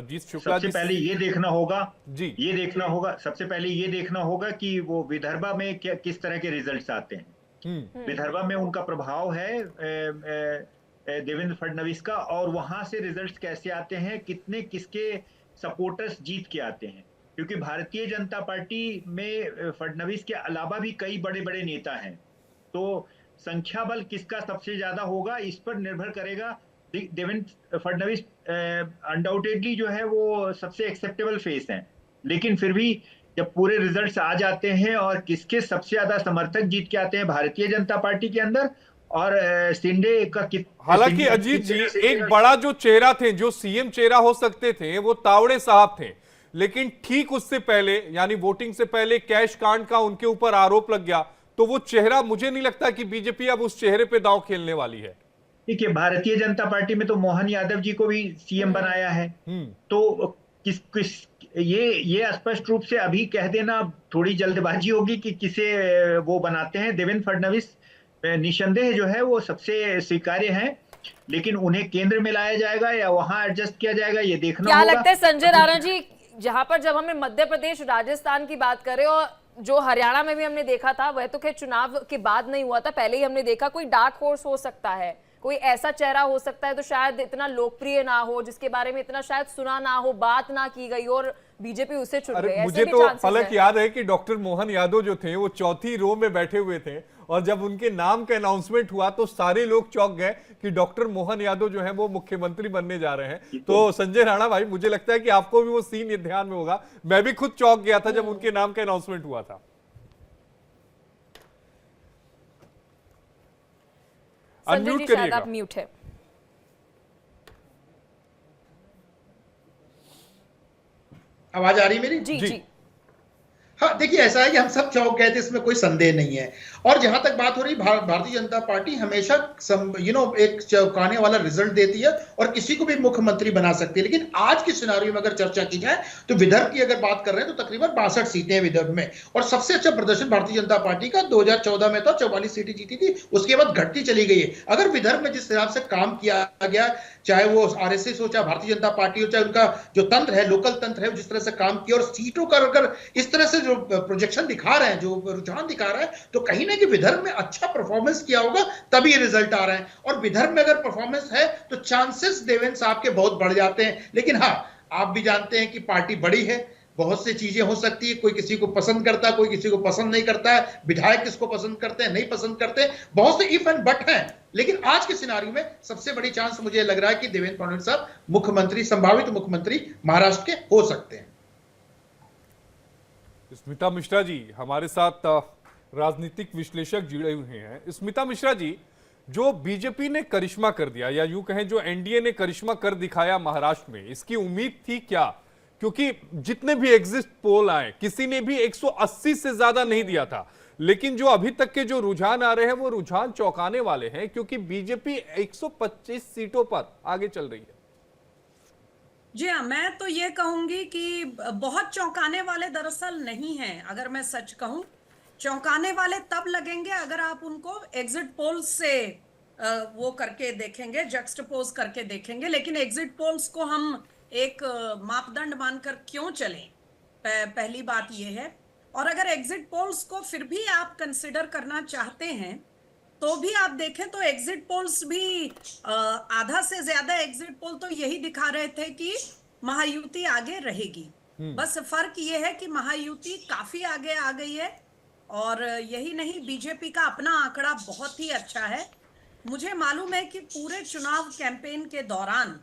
अजीत शुक्ला सबसे जी पहले ये देखना होगा, जी। सबसे पहले ये देखना होगा कि वो विदर्भा में क्या किस तरह के रिजल्ट्स आते हैं। हम्म। विदर्भा में उनका प्रभाव है देवेंद्र फडणवीस का, और वहां से रिजल्ट्स कैसे आते हैं, कितने किसके सपोर्टर्स जीत के आते हैं। क्योंकि भारतीय जनता पार्टी में फडणवीस के अलावा भी कई बड़े बड़े नेता हैं, तो संख्या बल किसका सबसे ज्यादा होगा इस पर निर्भर करेगा। देवेंद्र फडणवीस अनडाउटेडली जो है वो सबसे एक्सेप्टेबल फेस है, लेकिन फिर भी जब पूरे रिजल्ट्स आ जाते हैं और किसके सबसे ज्यादा समर्थक जीत के आते हैं भारतीय जनता पार्टी के अंदर, और शिंदे का हालांकि शिंदे अजीत किस जी, तरह शिंदे एक का। बड़ा जो चेहरा थे, जो सीएम चेहरा हो सकते थे, वो तावड़े साहब थे। लेकिन ठीक उससे पहले, यानी वोटिंग से पहले कैश कांड का उनके ऊपर आरोप लग गया। तो वो चेहरा, मुझे नहीं लगता कि बीजेपी अब उस चेहरे पे दांव खेलने वाली है। ठीक है, भारतीय जनता पार्टी में तो मोहन यादव जी को भी सीएम बनाया है। हम्म। तो किस किस ये स्पष्ट रूप से अभी कह देना थोड़ी जल्दबाजी होगी कि किसे वो बनाते हैं। देवेंद्र फडणवीस निसंदेह जो है वो सबसे स्वीकार्य हैं, लेकिन उन्हें केंद्र में लाया जाएगा या वहां एडजस्ट किया जाएगा, ये देखना क्या होगा लगता है संजय अभी। राणा जी, जहां पर जब हमें मध्य प्रदेश राजस्थान की बात करें, और जो हरियाणा में भी हमने देखा था, वह तो खैर चुनाव के बाद नहीं हुआ था, पहले ही हमने देखा, कोई डार्क हॉर्स हो सकता है, कोई ऐसा चेहरा हो सकता है तो शायद इतना लोकप्रिय ना हो, जिसके बारे में इतना शायद सुना ना हो, बात ना की गई, और बीजेपी उसे चुन अरे गई, ऐसे मुझे भी तो चांसेस पलक है। याद है कि डॉक्टर मोहन यादव जो थे वो चौथी रो में बैठे हुए थे, और जब उनके नाम का अनाउंसमेंट हुआ तो सारे लोग चौंक गए कि डॉक्टर मोहन यादव जो है वो मुख्यमंत्री बनने जा रहे हैं। तो संजय राणा भाई, मुझे लगता है कि आपको भी वो सीन ध्यान में होगा। मैं भी खुद चौंक गया था जब उनके नाम का अनाउंसमेंट हुआ था। संजय अनम्यूट जी शायद करिएगा। आप म्यूट है। आवाज आ रही है मेरी? जी जी। जी। हाँ, देखिए, ऐसा है कि हम सब चौंक गए थे, इसमें कोई संदेह नहीं है। और जहां तक बात हो रही, भारतीय जनता पार्टी हमेशा एक चौंकाने वाला रिजल्ट देती है और किसी को भी मुख्यमंत्री बना सकती है। लेकिन आज के सिनारियो में अगर चर्चा की जाए तो विदर्भ की अगर बात कर रहे हैं तो तकरीबन 62 सीटें हैं विदर्भ में, और सबसे अच्छा प्रदर्शन भारतीय जनता पार्टी का 2014 में था, 44 सीटें जीती थी, उसके बाद घटती चली गई है। अगर विदर्भ में जिस हिसाब से काम किया गया, चाहे वो आरएसएस हो, चाहे भारतीय जनता पार्टी हो, चाहे उनका जो तंत्र है, लोकल तंत्र है, जिस तरह से काम किया, और सीटों का अगर इस तरह से जो प्रोजेक्शन दिखा रहे हैं, जो रुझान दिखा रहा है, तो कहीं ना कि विदर्भ में अच्छा परफॉर्मेंस किया होगा तभी ये रिजल्ट आ रहे हैं। और विदर्भ में अगर परफॉर्मेंस है तो चांसेस देवेंद्र साहब के बहुत बढ़ जाते हैं। लेकिन हाँ, आप भी जानते हैं कि पार्टी बड़ी है, बहुत सी चीजें हो सकती है, कोई किसी को पसंद करता है, कोई किसी को पसंद नहीं करता है, विधायक किसको पसंद करते हैं, नहीं पसंद करते, बहुत से इफ एंड बट हैं। लेकिन आज के सिनारियो में सबसे बड़ी चांस मुझे लग रहा है कि देवेंद्र फडणवीस साहब मुख्यमंत्री, संभावित मुख्यमंत्री महाराष्ट्र के हो सकते हैं। स्मिता मिश्रा जी हमारे साथ राजनीतिक विश्लेषक जुड़े हुए हैं। स्मिता मिश्रा जी, जो बीजेपी ने करिश्मा कर दिया, या यूं कहें जो एनडीए ने करिश्मा कर दिखाया महाराष्ट्र में, इसकी उम्मीद थी क्या? क्योंकि जितने भी एग्जिट पोल आए, किसी ने भी 180 से ज्यादा नहीं दिया था। लेकिन जो अभी तक के जो रुझान आ रहे हैं वो रुझान चौंकाने वाले हैं, क्योंकि बीजेपी 125 सीटों पर आगे चल रही है। जी हाँ, मैं तो ये कहूंगी कि बहुत चौंकाने वाले दरअसल नहीं हैं। अगर मैं सच कहूं, चौंकाने वाले तब लगेंगे अगर आप उनको एग्जिट पोल से वो करके देखेंगे, जक्सटपोज करके देखेंगे। लेकिन एग्जिट पोल्स को हम एक मापदंड मानकर क्यों चलें, पहली बात ये है। और अगर एग्जिट पोल्स को फिर भी आप कंसिडर करना चाहते हैं तो भी आप देखें तो एग्जिट पोल्स भी आधा से ज्यादा एग्जिट पोल तो यही दिखा रहे थे कि महायुति आगे रहेगी। बस फर्क ये है कि महायुति काफी आगे आ गई है, और यही नहीं, बीजेपी का अपना आंकड़ा बहुत ही अच्छा है। मुझे मालूम है कि पूरे चुनाव कैंपेन के दौरान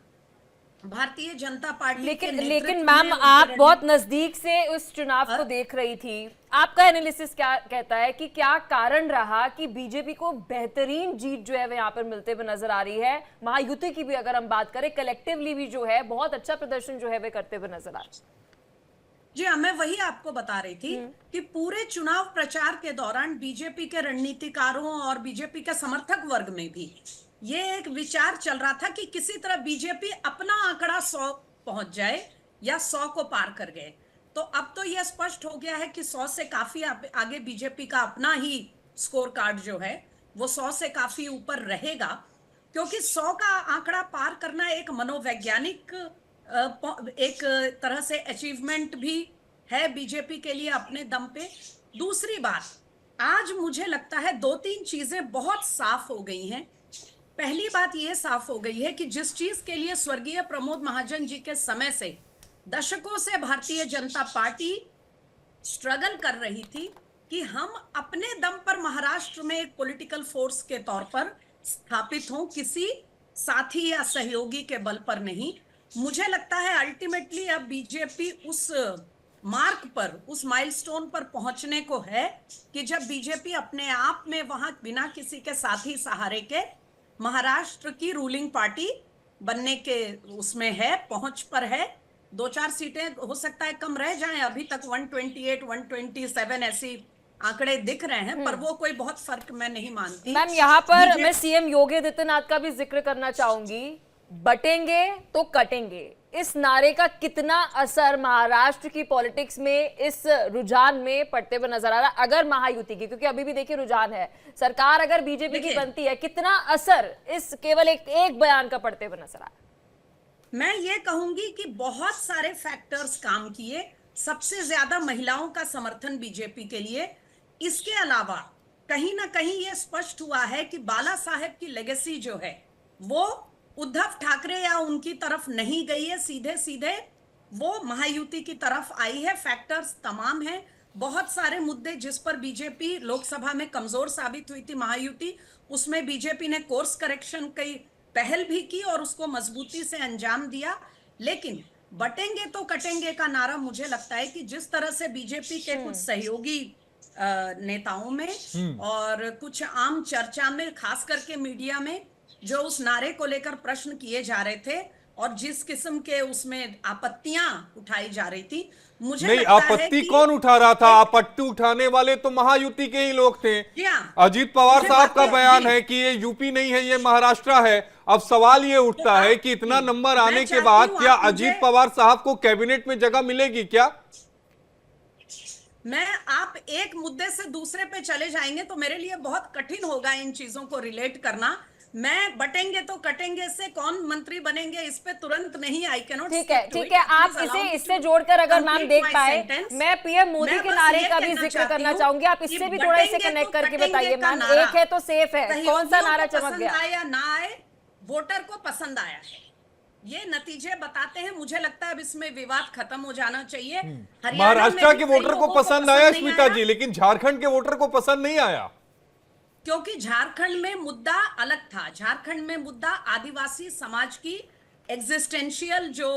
भारतीय जनता पार्टी लेकिन मैम, आप बहुत नजदीक से उस चुनाव को देख रही थी, आपका एनालिसिस क्या कहता है कि क्या कारण रहा कि बीजेपी को बेहतरीन जीत जो है वो यहाँ पर मिलते हुए नजर आ रही है? महायुति की भी अगर हम बात करें, कलेक्टिवली भी जो है बहुत अच्छा प्रदर्शन जो है वे करते हुए नजर आ रहा है। जी हाँ, मैं वही आपको बता रही थी कि पूरे चुनाव प्रचार के दौरान बीजेपी के रणनीतिकारों और बीजेपी के समर्थक वर्ग में भी ये एक विचार चल रहा था कि किसी तरह बीजेपी अपना आंकड़ा 100 पहुंच जाए या 100 को पार कर गए। तो अब तो यह स्पष्ट हो गया है कि 100 से काफी आगे बीजेपी का अपना ही स्कोर कार्ड जो है वो 100 से काफी ऊपर रहेगा, क्योंकि 100 का आंकड़ा पार करना एक मनोवैज्ञानिक एक तरह से अचीवमेंट भी है बीजेपी के लिए अपने दम पे। दूसरी बात, आज मुझे लगता है 2-3 चीजें बहुत साफ हो गई हैं। पहली बात यह साफ हो गई है कि जिस चीज के लिए स्वर्गीय प्रमोद महाजन जी के समय से दशकों से भारतीय जनता पार्टी स्ट्रगल कर रही थी कि हम अपने दम पर महाराष्ट्र में एक पॉलिटिकल फोर्स के तौर पर स्थापित हों, किसी साथी या सहयोगी के बल पर नहीं। मुझे लगता है अल्टीमेटली अब बीजेपी उस मार्क पर, उस माइलस्टोन पर पहुंचने को है कि जब बीजेपी अपने आप में वहां बिना किसी के साथी सहारे के महाराष्ट्र की रूलिंग पार्टी बनने के उसमें है, पहुंच पर है। 2-4 सीटें हो सकता है कम रह जाएं, अभी तक 128, 127 ऐसी आंकड़े दिख रहे हैं, पर वो कोई बहुत फर्क मैं नहीं मानती। मैम यहाँ पर मैं सीएम योगी आदित्यनाथ का भी जिक्र करना चाहूंगी। बटेंगे तो कटेंगे, इस नारे का कितना असर महाराष्ट्र की पॉलिटिक्स में, इस रुझान में पड़ते हुए नजर आ रहा है अगर महायुति की, क्योंकि अभी भी देखिए रुझान है, सरकार अगर बीजेपी की बनती है, कितना असर इस केवल एक बयान का पड़ते हुए नजर आ रहा है? मैं ये कहूंगी कि बहुत सारे फैक्टर्स काम किए। सबसे ज्यादा महिलाओं का समर्थन बीजेपी के लिए। इसके अलावा कहीं ना कहीं ये स्पष्ट हुआ है कि बाला साहेब की लेगेसी जो है वो उद्धव ठाकरे या उनकी तरफ नहीं गई है, सीधे सीधे वो महायुति की तरफ आई है। फैक्टर्स तमाम हैं, बहुत सारे मुद्दे जिस पर बीजेपी लोकसभा में कमजोर साबित हुई थी महायुति, उसमें बीजेपी ने कोर्स करेक्शन की पहल भी की और उसको मजबूती से अंजाम दिया। लेकिन बटेंगे तो कटेंगे का नारा मुझे लगता है कि जिस तरह से बीजेपी के कुछ सहयोगी नेताओं में और कुछ आम चर्चा में, खास करके मीडिया में, जो उस नारे को लेकर प्रश्न किए जा रहे थे और जिस किस्म के उसमें आपत्तियां उठाई जा रही थी, मुझे नहीं, लगता है आपत्ति कि कौन उठा रहा था? आपत्ति उठाने वाले तो महायुति के ही लोग थे। अजीत पवार साहब का बयान है कि ये यूपी नहीं है, ये महाराष्ट्र है। अब सवाल ये उठता है कि इतना नंबर आने के बाद क्या अजीत पवार साहब को कैबिनेट में जगह मिलेगी क्या? आप एक मुद्दे से दूसरे पे चले जाएंगे तो मेरे लिए बहुत कठिन होगा इन चीजों को रिलेट करना। मैं बटेंगे तो कटेंगे से कौन मंत्री बनेंगे इस पे तुरंत नहीं, आई कैन नॉट। ठीक है, आप इससे जोड़कर अगर मैम देख पाए, मैं पीएम मोदी के नारे का भी जिक्र करना चाहूंगी। आप इससे भी थोड़ा इसे कनेक्ट करके बताइए मैम। एक है तो सेफ है, कौन सा नारा चमक गया? आया ना आए, वोटर को पसंद आया है, ये नतीजे बताते हैं। मुझे लगता है अब इसमें विवाद खत्म हो जाना चाहिए। महाराष्ट्र के वोटर को पसंद आया स्मिता जी, लेकिन झारखंड के वोटर को पसंद नहीं आया, क्योंकि झारखंड में मुद्दा अलग था। झारखंड में मुद्दा आदिवासी समाज की एग्जिस्टेंशियल जो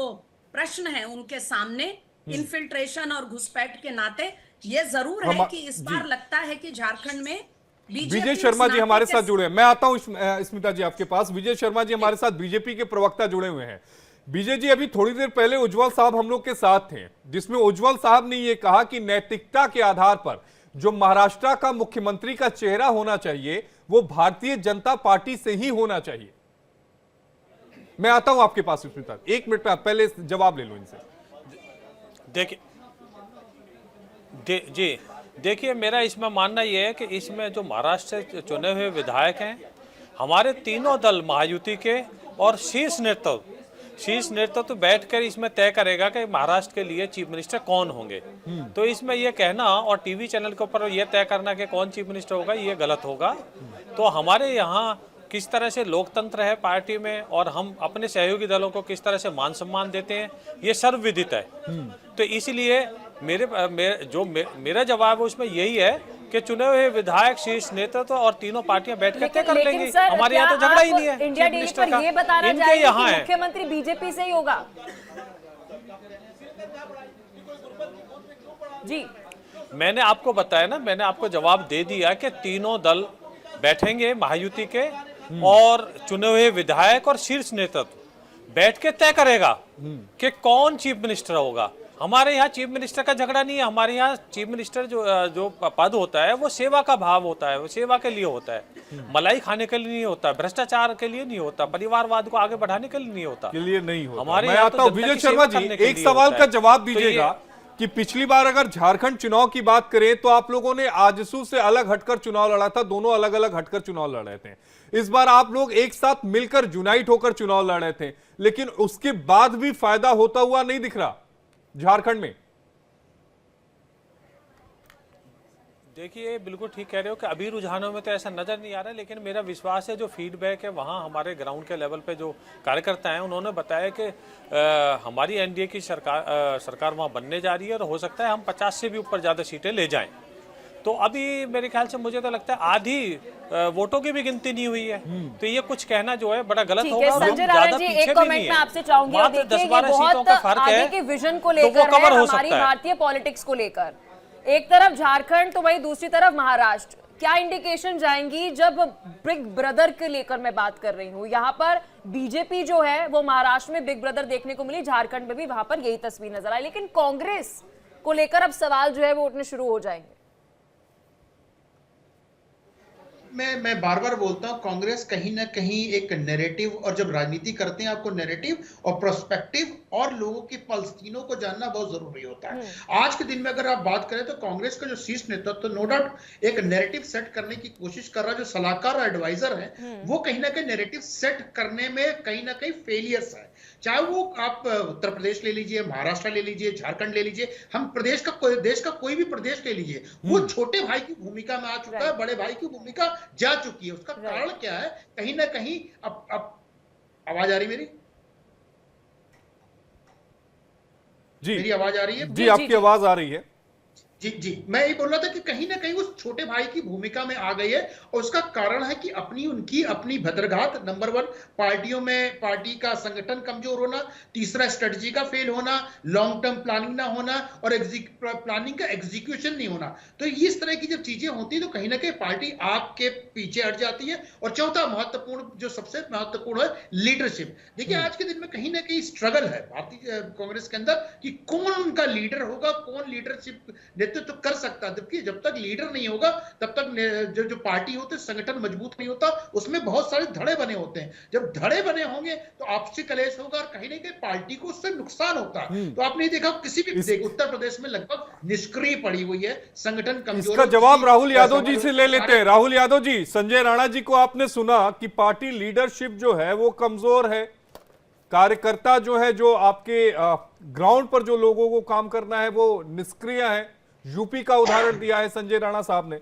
प्रश्न है उनके सामने, इन्फिल्ट्रेशन और घुसपैठ के नाते ये जरूर है कि इस बार लगता है कि झारखंड में विजय शर्मा जी हमारे साथ जुड़े हैं। मैं आता हूं स्मिता जी आपके पास। विजय शर्मा जी हमारे साथ बीजेपी के प्रवक्ता जुड़े हुए हैं। विजय जी, अभी थोड़ी देर पहले उज्जवल साहब हम लोग के साथ थे, जिसमें उज्जवल साहब ने यह कहा कि नैतिकता के आधार पर जो महाराष्ट्र का मुख्यमंत्री का चेहरा होना चाहिए वो भारतीय जनता पार्टी से ही होना चाहिए। मैं आता हूं आपके पास स्मिता, 1 मिनट में आप पहले जवाब ले लो इनसे। देखिए मेरा इसमें मानना यह है कि इसमें जो महाराष्ट्र से चुने हुए विधायक हैं, हमारे तीनों दल महायुति के और शीर्ष नेतृत्व बैठकर इसमें तय करेगा कि महाराष्ट्र के लिए चीफ मिनिस्टर कौन होंगे। तो इसमें यह कहना और टीवी चैनल के ऊपर यह तय करना कि कौन चीफ मिनिस्टर होगा, ये गलत होगा। तो हमारे यहाँ किस तरह से लोकतंत्र है पार्टी में और हम अपने सहयोगी दलों को किस तरह से मान सम्मान देते हैं, ये सर्वविदित है। तो इसलिए मेरा जवाब है उसमें यही है कि चुने हुए विधायक, शीर्ष नेतृत्व और तीनों पार्टियां बैठकर तय कर लेंगी। हमारे यहाँ तो झगड़ा ही नहीं है। इंडिया डेली पर ये बताना चाहिए कि मुख्यमंत्री बीजेपी से ही होगा। जी, मैंने आपको बताया ना, मैंने आपको जवाब दे दिया कि तीनों दल बैठेंगे महायुति के और चुने हुए विधायक और शीर्ष नेतृत्व बैठ के तय करेगा कि कौन चीफ मिनिस्टर होगा। हमारे यहाँ चीफ मिनिस्टर का झगड़ा नहीं है। हमारे यहाँ चीफ मिनिस्टर जो पद होता है वो सेवा का भाव होता है, वो सेवा के लिए होता है, मलाई खाने के लिए नहीं होता, भ्रष्टाचार के लिए नहीं होता, परिवारवाद को आगे बढ़ाने के लिए नहीं होता, के लिए नहीं होता। हमारे मैं आता हूं विजय शर्मा जी, एक सवाल का जवाब दीजिएगा कि पिछली बार अगर झारखंड चुनाव की बात करें तो आप लोगों ने आजसू से अलग हटकर चुनाव लड़ा था, दोनों अलग अलग हटकर चुनाव लड़ रहे थे। इस बार आप लोग एक साथ मिलकर यूनाइट होकर चुनाव लड़ रहे थे, लेकिन उसके बाद भी फायदा होता हुआ नहीं दिख रहा झारखंड में। देखिए, बिल्कुल ठीक कह रहे हो कि अभी रुझानों में तो ऐसा नजर नहीं आ रहा है, लेकिन मेरा विश्वास है जो फीडबैक है वहाँ हमारे ग्राउंड के लेवल पे जो कार्यकर्ता हैं उन्होंने बताया कि हमारी एनडीए की सरकार वहाँ बनने जा रही है और हो सकता है हम 50 से भी ऊपर ज़्यादा सीटें ले जाएं। तो अभी मेरे ख्याल से मुझे तो लगता है आधी वोटों की भी गिनती नहीं हुई है, तो ये कुछ कहना जो है बड़ा गलत होगा। और हम संजय राणा ज्यादा जी, पीछे एक भी कमेंट नहीं मैं है, आपसे चाहूंगी, और मात्र देखिए 10-12 ये सीटों बहुत का फर्क आगे है, के विजन को तो वो लेकर कवर है, हो हमारी सकता है। भारतीय पॉलिटिक्स को लेकर। एक तरफ झारखंड तो वही दूसरी तरफ महाराष्ट्र, क्या इंडिकेशन जाएंगी जब बिग ब्रदर के लेकर मैं बात कर रही हूँ। यहाँ पर बीजेपी जो है वो महाराष्ट्र में बिग ब्रदर देखने को मिली, झारखंड में भी वहां पर यही तस्वीर नजर आई, लेकिन कांग्रेस को लेकर अब सवाल जो है वो उठने शुरू हो जाएंगे। मैं बार बार बोलता हूं, कांग्रेस कहीं ना कहीं एक नैरेटिव, और जब राजनीति करते हैं आपको नैरेटिव और प्रोस्पेक्टिव और लोगों की पल्स तीनों को जानना बहुत जरूरी होता है। आज के दिन में अगर आप बात करें तो कांग्रेस का जो शीर्ष नेतृत्व तो नो डाउट एक नैरेटिव सेट करने की कोशिश कर रहा है। जो सलाहकार और एडवाइजर है वो कहीं ना कहीं नैरेटिव सेट करने में कहीं ना कहीं फेलियर्स है। चाहे वो आप उत्तर प्रदेश ले लीजिए, महाराष्ट्र ले लीजिए, झारखंड ले लीजिए, हम देश का कोई भी प्रदेश ले लीजिए, वो छोटे भाई की भूमिका में आ चुका है, बड़े भाई की भूमिका जा चुकी है। उसका कारण क्या है? कहीं ना कहीं अब आवाज आ रही मेरी? जी, मेरी आवाज आ रही है? जी, आपकी आवाज आ रही है। जी, मैं ये बोल रहा था कि कहीं ना कहीं उस छोटे भाई की भूमिका में आ गई है, और उसका कारण है कि उनकी अपनी भद्रघात। नंबर 1, पार्टियों में पार्टी का संगठन कमजोर होना, तीसरा स्ट्रेटजी का फेल होना, लॉन्ग टर्म प्लानिंग ना होना, और प्लानिंग का एग्जीक्यूशन नहीं होना। तो इस तरह की जब चीजें होती है तो कहीं ना कहीं पार्टी आपके पीछे हट जाती है। और चौथा महत्वपूर्ण, जो सबसे महत्वपूर्ण है, लीडरशिप। देखिए आज के दिन में कहीं ना कहीं स्ट्रगल है भारतीय कांग्रेस के अंदर कि कौन उनका लीडर होगा, कौन लीडरशिप तो कर सकता है। जबकि जब तक लीडर नहीं होगा तब तक जो पार्टी होते, संगठन मजबूत नहीं होता, उसमें बहुत सारे धड़े बने होते हैं। जब धड़े बने होंगे तो आपसी कलेश होगा और कहीं ना कहीं पार्टी को उससे नुकसान होता है। तो आपने देखा किसी भी उत्तर प्रदेश में लगभग निष्क्रिय पड़ी हुई है, संगठन कमजोर। इसका जवाब राहुल यादव जी से ले लेते हैं। राहुल यादव जी, संजय राणा जी को आपने सुना कि पार्टी लीडरशिप जो है वो कमजोर है, कार्यकर्ता जो है, जो आपके ग्राउंड पर जो लोगों को काम करना है वो निष्क्रिय है। यूपी का उदाहरण दिया है संजय राणा साहब ने।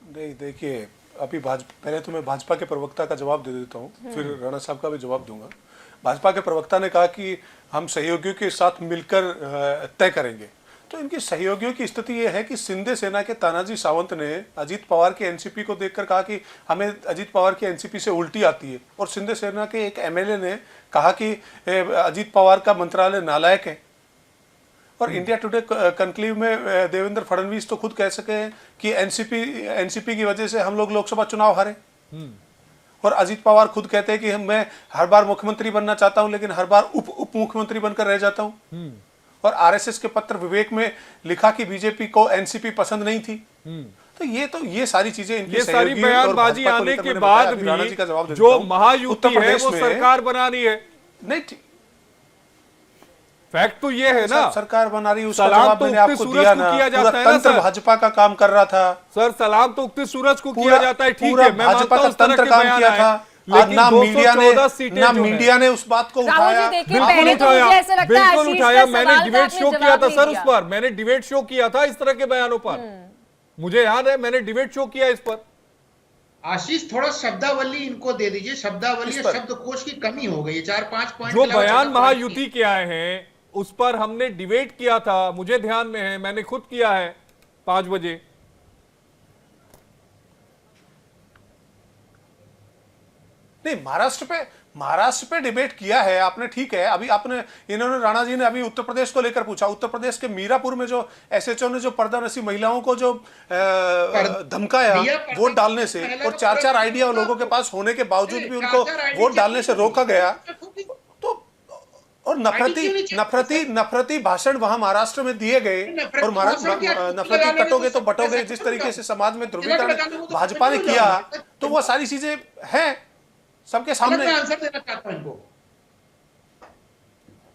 नहीं, देखिए अभी पहले तो मैं भाजपा के प्रवक्ता का जवाब दे देता हूँ, फिर राणा साहब का भी जवाब दूंगा। भाजपा के प्रवक्ता ने कहा कि हम सहयोगियों के साथ मिलकर तय करेंगे। तो इनकी सहयोगियों की स्थिति यह है कि शिंदे सेना के तानाजी सावंत ने अजीत पवार की एनसीपी को देखकर कहा कि हमें अजीत पवार की एनसीपी से उल्टी आती है, और शिंदे सेना के एक एमएलए ने कहा कि अजीत पवार का मंत्रालय नालायक है। और इंडिया टुडे कनक्लेव में देवेंद्र फडणवीस तो खुद कह सके हैं कि एनसीपी की वजह से हम लोग लोकसभा चुनाव हारे। और अजीत पवार खुद कहते हैं कि मैं हर बार मुख्यमंत्री बनना चाहता हूं, लेकिन हर बार उप मुख्यमंत्री बनकर रह जाता हूं। और आरएसएस के पत्र विवेक में लिखा कि बीजेपी को एनसीपी पसंद नहीं थी। तो ये सारी चीजें, ये सारी बयानबाजी आने के बाद भी जो महायुति है वो सरकार बना रही है। नहीं, फैक्ट तो ये है ना, सरकार बना रही है, उसका सलाम जवाब तो मैंने उगते आपको सूरज दिया को ना। किया जाता है पूरा ना तंत्र सर। भाजपा का काम कर रहा था सर, सलाम तो उगते सूरज को किया जाता है, ठीक है, मैं भाजपा मानता हूं का उस तरह तंत्र के काम बयान किया आए, था। लेकिन ना 214 सीटें जो मीडिया ने उस बात को राहुल जी उठाया। देखिए, बिल्कुल पहले तो उठाया, मुझे ऐसा लगता है बिल्कुल आशीष उठाया। का मैंने सवाल डिबेट का शो आपने किया था जवाब सर, नहीं उस पर मैंने डिबेट शो किया था इस तरह के बयानों पर। मुझे याद है मैंने डिबेट शो किया इस पर। आशीष थोड़ा शब्दावली इनको दे दीजिए, शब्दावली या शब्दकोश की कमी हो गई है। 4-5 पॉइंट जो बयान महायुति के आए हैं उस पर हमने डिबेट किया था, मुझे ध्यान में है, मैंने खुद किया है 5 बजे। नहीं, महाराष्ट्र पे डिबेट किया है आपने, ठीक है। अभी इन्होंने राणा जी ने अभी उत्तर प्रदेश को लेकर पूछा। उत्तर प्रदेश के मीरापुर में जो एसएचओ ने जो पर्दानशी महिलाओं को जो धमकाया वोट डालने से, और 4 आइडिया लोगों के पास होने के बावजूद भी उनको वोट डालने से रोका गया। तो और नफरती भाषण वहां महाराष्ट्र में दिए गए, और नफरती कटोगे तो बटोगे, जिस तरीके से समाज में ध्रुवीकरण भाजपा ने किया, तो वो सारी चीजें हैं सबके सामने। मैं आंसर देना चाहता हूं इनको।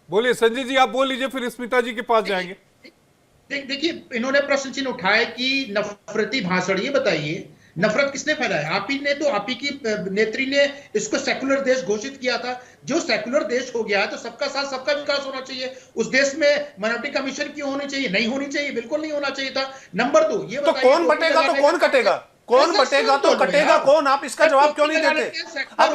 बोलिए संजय जी, आप बोल लीजिए, फिर स्मिता जी के पास जाएंगे। देखिए, इन्होंने प्रश्न चिन्ह उठाया कि नफरती भाषण, ये बताइए नफरत किसने फैलाया? आप ही ने, तो आप ही की नेत्री ने इसको सेकुलर देश घोषित किया था। जो सेकुलर देश हो गया है तो सबका साथ सबका विकास होना चाहिए। उस देश में माइनॉरिटी कमीशन क्यों होनी चाहिए? नहीं होनी चाहिए, बिल्कुल नहीं होना चाहिए था। नंबर 2, ये तो कौन बटेगा तो कौन कटेगा? कौन बटेगा तो कटेगा कौन? आप इसका जवाब क्यों नहीं देते? अब